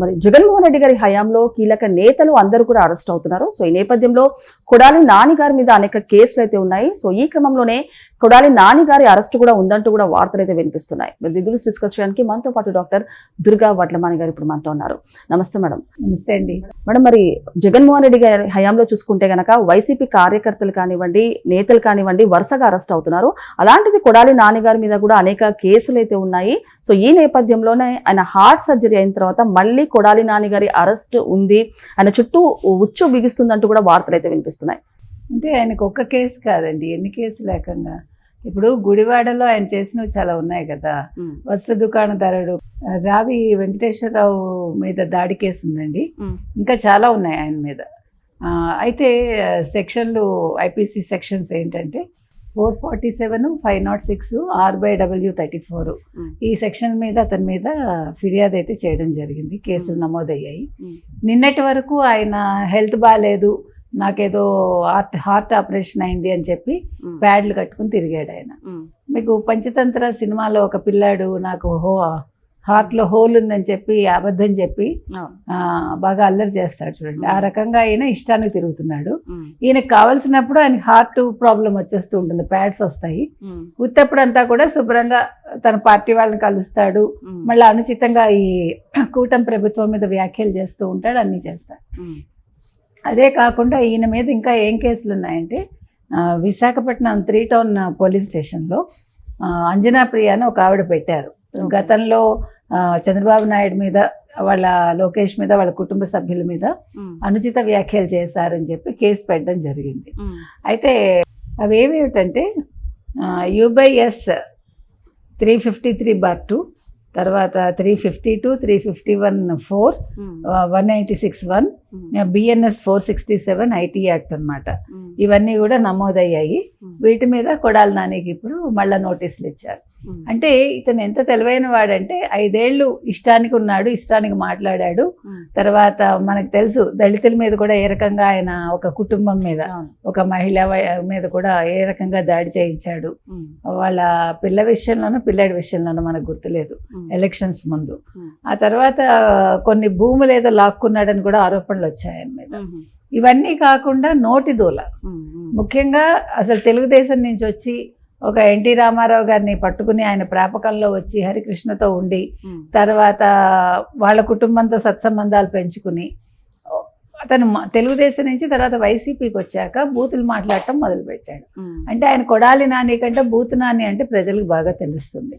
మరి జగన్మోహన్ రెడ్డి గారి హయాంలో కీలక నేతలు అందరూ కూడా అరెస్ట్ అవుతున్నారు. సో ఈ నేపథ్యంలో కొడాలి నాని గారి మీద అనేక కేసులు అయితే ఉన్నాయి. సో ఈ క్రమంలోనే కొడాలి నాని గారి అరెస్ట్ కూడా ఉందంటూ కూడా వార్తలు అయితే వినిపిస్తున్నాయి. మరి దీని గురించి డిస్కస్ చేయడానికి మనతో పాటు డాక్టర్ దుర్గా వడ్లమాని గారు ఇప్పుడు మనతో ఉన్నారు. నమస్తే మేడం. నమస్తే అండి మేడం, మరి జగన్మోహన్ రెడ్డి గారి హయాంలో చూసుకుంటే గనక వైసీపీ కార్యకర్తలు కానివ్వండి, నేతలు కానివ్వండి వరుసగా అరెస్ట్ అవుతున్నారు. అలాంటిది కొడాలి నాని గారి మీద కూడా అనేక కేసులు అయితే ఉన్నాయి. సో ఈ నేపథ్యంలోనే ఆయన హార్ట్ సర్జరీ అయిన తర్వాత మళ్ళీ కొడాలి నాని గారి అరెస్ట్ ఉంది, ఆయన చుట్టూ ఉచ్చు బిగిస్తుందంటూ కూడా వార్తలు అయితే వినిపిస్తున్నాయి. అంటే ఆయనకు ఒక్క కేసు కాదండి, ఎన్ని కేసులు ఏకంగా. ఇప్పుడు గుడివాడలో ఆయన చేసినవి చాలా ఉన్నాయి కదా. వస్త్ర దుకాణదారుడు రావి వెంకటేశ్వరరావు మీద దాడి కేసు ఉందండి. ఇంకా చాలా ఉన్నాయి ఆయన మీద. అయితే సెక్షన్లు ఐపీసీ సెక్షన్స్ ఏంటంటే 447, 506, R/W34 ఈ సెక్షన్ మీద అతని మీద ఫిర్యాదు అయితే చేయడం జరిగింది. కేసులు నమోదయ్యాయి. నిన్నటి వరకు ఆయన హెల్త్ బాగాలేదు, నాకేదో హార్ట్ ఆపరేషన్ అయింది అని చెప్పి ప్యాడ్లు కట్టుకుని తిరిగాడు ఆయన. మీకు పంచతంత్ర సినిమాలో ఒక పిల్లాడు నాకు హార్ట్లో హోల్ ఉందని చెప్పి అబద్ధం చెప్పి బాగా అల్లరి చేస్తాడు చూడండి. ఆ రకంగా ఆయన ఇష్టానికి తిరుగుతున్నాడు. ఈయనకు కావాల్సినప్పుడు ఆయనకి హార్ట్ ప్రాబ్లం వచ్చేస్తూ ఉంటుంది, ప్యాడ్స్ వస్తాయి. ఉత్తప్పుడు అంతా కూడా శుభ్రంగా తన పార్టీ వాళ్ళని కలుస్తాడు. మళ్ళీ అనుచితంగా ఈ కూటమి ప్రభుత్వం మీద వ్యాఖ్యలు చేస్తూ ఉంటాడు, అన్నీ చేస్తాడు. అదే కాకుండా ఈయన మీద ఇంకా ఏం కేసులు ఉన్నాయంటే విశాఖపట్నం 3 టౌన్ పోలీస్ స్టేషన్లో అంజనా ప్రియ అని ఒక ఆవిడ పెట్టారు. గతంలో చంద్రబాబు నాయుడు మీద, వాళ్ళ లోకేష్ మీద, వాళ్ళ కుటుంబ సభ్యుల మీద అనుచిత వ్యాఖ్యలు చేశారని చెప్పి కేసు పెట్టడం జరిగింది. అయితే అవి ఏమిటంటే UBS 353/2, తర్వాత 352, 351(4), 196(1), BNS 467 IT యాక్ట్ అన్నమాట. ఇవన్నీ కూడా నమోదయ్యాయి. వీటి మీద కొడాలి నానికి ఇప్పుడు మళ్ళీ నోటీసులు ఇచ్చారు. అంటే ఇతను ఎంత తెలివైన వాడంటే 5 ఏళ్ళు ఇష్టానికి ఉన్నాడు, ఇష్టానికి మాట్లాడాడు. తర్వాత మనకు తెలుసు దళితుల మీద కూడా ఏ రకంగా ఆయన ఒక కుటుంబం మీద, ఒక మహిళ మీద కూడా ఏ రకంగా దాడి చేయించాడు. వాళ్ళ పిల్లాడి విషయంలోనూ మనకు గుర్తులేదు, ఎలక్షన్స్ ముందు. ఆ తర్వాత కొన్ని భూములు ఏదో లాక్కున్నాడని కూడా ఆరోపణలు వచ్చాయి ఆయన మీద. ఇవన్నీ కాకుండా నోటి దూల, ముఖ్యంగా అసలు తెలుగుదేశం నుంచి వచ్చి ఒక ఎన్టీ రామారావు గారిని పట్టుకుని ఆయన ప్రాపకంలో వచ్చి హరికృష్ణతో ఉండి, తర్వాత వాళ్ళ కుటుంబంతో సత్సంబంధాలు పెంచుకుని అతను తెలుగుదేశం నుంచి తర్వాత వైసీపీకి వచ్చాక బూతులు మాట్లాడటం మొదలుపెట్టాడు. అంటే ఆయన కొడాలి నాని కంటే బూతు నాని అంటే ప్రజలకు బాగా తెలుస్తుంది.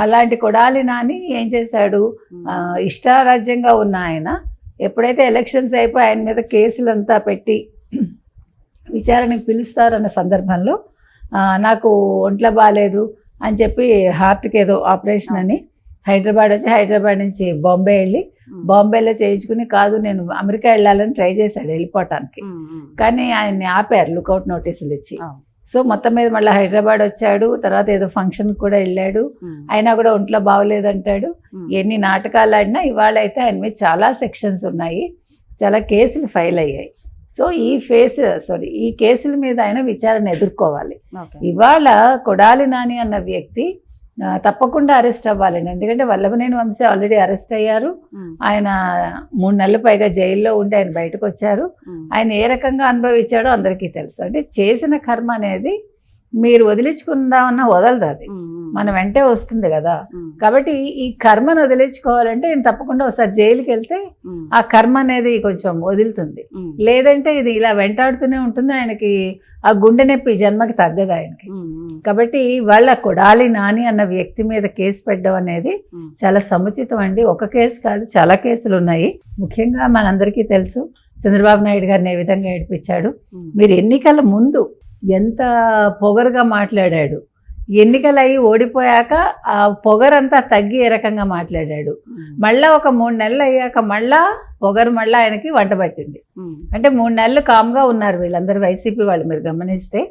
అలాంటి కొడాలి నాని ఏం చేశాడు, ఇష్టారాజ్యంగా ఉన్న ఆయన ఎప్పుడైతే ఎలక్షన్స్ అయిపోయి ఆయన మీద కేసులంతా పెట్టి విచారణకు పిలుస్తారన్న సందర్భంలో నాకు ఒంట్లో బాగాలేదు అని చెప్పి హార్ట్కి ఏదో ఆపరేషన్ అని హైదరాబాద్ వచ్చి, హైదరాబాద్ నుంచి బాంబే వెళ్ళి బాంబేలో చేయించుకుని, కాదు నేను అమెరికా వెళ్ళాలని ట్రై చేశాడు వెళ్ళిపోవటానికి. కానీ ఆయన్ని ఆపారు లుకౌట్ నోటీసులు ఇచ్చి. సో మొత్తం మీద మళ్ళీ హైదరాబాద్ వచ్చాడు. తర్వాత ఏదో ఫంక్షన్ కూడా వెళ్ళాడు. అయినా కూడా ఒంట్లో బాగోలేదంటాడు. ఎన్ని నాటకాలు ఆడినా ఇవాళ అయితే ఆయన మీద చాలా సెక్షన్స్ ఉన్నాయి, చాలా కేసులు ఫైల్ అయ్యాయి. సో ఈ కేసుల మీద ఆయన విచారణ ఎదుర్కోవాలి. ఇవాళ కొడాలి నాని అన్న వ్యక్తి తప్పకుండా అరెస్ట్ అవ్వాలండి. ఎందుకంటే వల్లభనేని వంశీ ఆల్రెడీ అరెస్ట్ అయ్యారు. ఆయన 3 నెలల పైగా జైల్లో ఉండి ఆయన బయటకు వచ్చారు. ఆయన ఏ రకంగా అనుభవించాడో అందరికీ తెలుసు. అంటే చేసిన కర్మ అనేది మీరు వదిలించుకుందామన్నా వదలదు, అది మన వెంటే వస్తుంది కదా. కాబట్టి ఈ కర్మను వదిలించుకోవాలంటే ఈయన తప్పకుండా ఒకసారి జైలుకి వెళ్తే ఆ కర్మ అనేది కొంచెం వదులుతుంది. లేదంటే ఇది ఇలా వెంటాడుతూనే ఉంటుంది. ఆయనకి ఆ గుండె నొప్పి జన్మకి తగ్గదు ఆయనకి. కాబట్టి వాళ్ళ కొడాలి నాని అన్న వ్యక్తి మీద కేసు పెట్టడం అనేది చాలా సముచితం అండి. ఒక కేసు కాదు, చాలా కేసులు ఉన్నాయి. ముఖ్యంగా మనందరికీ తెలుసు చంద్రబాబు నాయుడు గారిని ఏ విధంగా ఏడిపించాడు. మీరు ఎన్నికల ముందు ఎంత పొగరుగా మాట్లాడాడు, ఎన్నికలు అయ్యి ఓడిపోయాక ఆ పొగరంతా తగ్గి ఏ రకంగా మాట్లాడాడు. మళ్ళీ ఒక 3 నెలలు అయ్యాక మళ్ళా పొగరు మళ్ళీ ఆయనకి వంట పట్టింది. అంటే 3 నెలలు కామ్గా ఉన్నారు వీళ్ళందరూ వైసీపీ వాళ్ళు. మీరు గమనిస్తే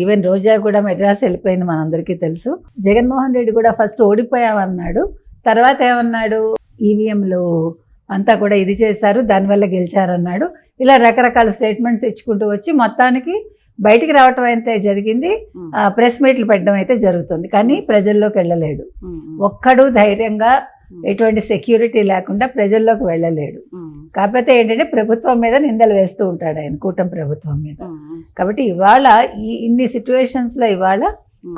ఈవెన్ రోజా కూడా మెడ్రాస్ వెళ్ళిపోయింది, మనందరికీ తెలుసు. జగన్మోహన్ రెడ్డి కూడా ఫస్ట్ ఓడిపోయామన్నాడు, తర్వాత ఏమన్నాడు, ఈవీఎంలు అంతా కూడా ఇది చేశారు, దానివల్ల గెలిచారన్నాడు. ఇలా రకరకాల స్టేట్మెంట్స్ ఇచ్చుకుంటూ వచ్చి మొత్తానికి బయటికి రావటం అయితే జరిగింది, ప్రెస్ మీట్లు పెట్టడం అయితే జరుగుతుంది. కానీ ప్రజల్లోకి వెళ్ళలేడు. ఒక్కడు ధైర్యంగా ఎటువంటి సెక్యూరిటీ లేకుండా ప్రజల్లోకి వెళ్ళలేడు. కాకపోతే ఏంటంటే ప్రభుత్వం మీద నిందలు వేస్తూ ఉంటాడు ఆయన, కూటమి ప్రభుత్వం మీద. కాబట్టి ఇవాళ ఇన్ని సిచ్యువేషన్స్లో ఇవాళ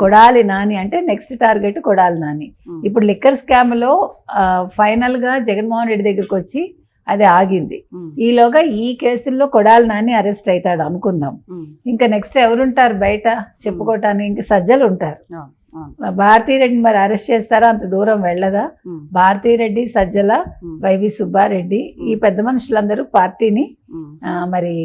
కొడాలి నాని అంటే నెక్స్ట్ టార్గెట్ కొడాలి నాని. ఇప్పుడు లిక్కర్ స్కామ్లో ఫైనల్గా జగన్మోహన్ రెడ్డి దగ్గరికి వచ్చి అది ఆగింది. ఈలోగా ఈ కేసుల్లో కొడాలి నాని అరెస్ట్ అవుతాడు అనుకుందాం. ఇంకా నెక్స్ట్ ఎవరుంటారు బయట చెప్పుకోవటానికి? ఇంకా సజ్జలు ఉంటారు. భారతీరెడ్డి మరి అరెస్ట్ చేస్తారా? అంత దూరం వెళ్ళదా? భారతీరెడ్డి, సజ్జల, వైవి సుబ్బారెడ్డి ఈ పెద్ద మనుషులందరూ పార్టీని మరి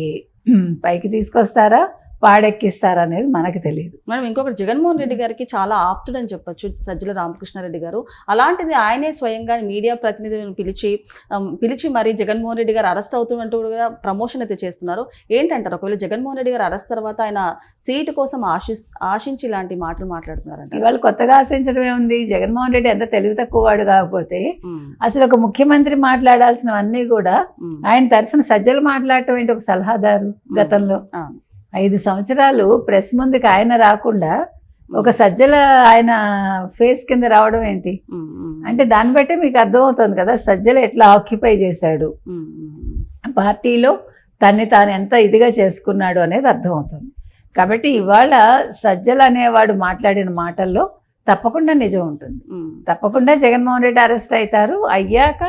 పైకి తీసుకొస్తారా, పాడెక్కిస్తారా అనేది మనకు తెలియదు. మనం ఇంకొకటి, జగన్మోహన్ రెడ్డి గారికి చాలా ఆప్తుడని చెప్పొచ్చు సజ్జల రామకృష్ణారెడ్డి గారు. అలాంటిది ఆయనే స్వయంగా మీడియా ప్రతినిధులను పిలిచి మరి జగన్మోహన్ రెడ్డి గారు అరెస్ట్ అవుతున్నట్టు కూడా ప్రమోషన్ అయితే చేస్తున్నారు. ఏంటంటారు? ఒకవేళ జగన్మోహన్ రెడ్డి గారు అరెస్ట్ తర్వాత ఆయన సీటు కోసం ఆశించి ఇలాంటి మాటలు మాట్లాడుతున్నారంట. ఇవాళ కొత్తగా ఆశించడం ఏముంది? జగన్మోహన్ రెడ్డి ఎంత తెలివి తక్కువ వాడు కాకపోతే అసలు ఒక ముఖ్యమంత్రి మాట్లాడాల్సినవన్నీ కూడా ఆయన తరఫున సజ్జలు మాట్లాడటం ఏంటి? ఒక సలహాదారు గతంలో 5 సంవత్సరాలు ప్రెస్ ముందుకు ఆయన రాకుండా ఒక సజ్జల ఆయన ఫేస్ కింద రావడం ఏంటి అంటే దాన్ని బట్టే మీకు అర్థమవుతుంది కదా సజ్జల ఎట్లా ఆక్యుపై చేశాడు, పార్టీలో తన్ని తాను ఎంత ఇదిగా చేసుకున్నాడు అనేది అర్థమవుతుంది. కాబట్టి ఇవాళ సజ్జల అనేవాడు మాట్లాడిన మాటల్లో తప్పకుండా నిజం ఉంటుంది. తప్పకుండా జగన్మోహన్ రెడ్డి అరెస్ట్ అవుతారు. అయ్యాక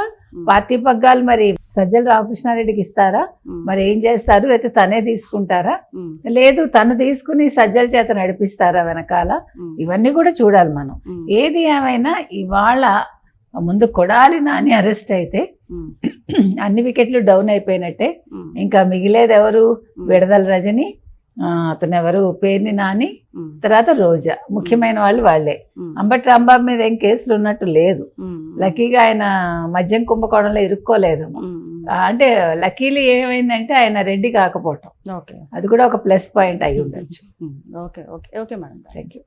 పార్టీ పగ్గాలు మరి సజ్జల రామకృష్ణారెడ్డికి ఇస్తారా, మరి ఏం చేస్తారు? లేకపోతే తనే తీసుకుంటారా, లేదు తను తీసుకుని సజ్జల చేత నడిపిస్తారా వెనకాల? ఇవన్నీ కూడా చూడాలి మనం. ఏది ఏమైనా ఇవాళ ముందు కొడాలి నాని అరెస్ట్ అయితే అన్ని వికెట్లు డౌన్ అయిపోయినట్టే. ఇంకా మిగిలేది ఎవరు? విడదల రజని, అతను ఎవరు పేర్ని నాని, తర్వాత రోజా, ముఖ్యమైన వాళ్ళు వాళ్ళే. అంబటి రాంబాబు మీద ఏం కేసులు ఉన్నట్టు లేదు. లక్కీగా ఆయన మద్యం కుంభకోణంలో ఇరుక్కోలేదు. అంటే లక్కీలీ ఏమైందంటే ఆయన రెడ్డి కాకపోవటం, అది కూడా ఒక ప్లస్ పాయింట్ అయి ఉండొచ్చు. Okay okay okay madam, thank you.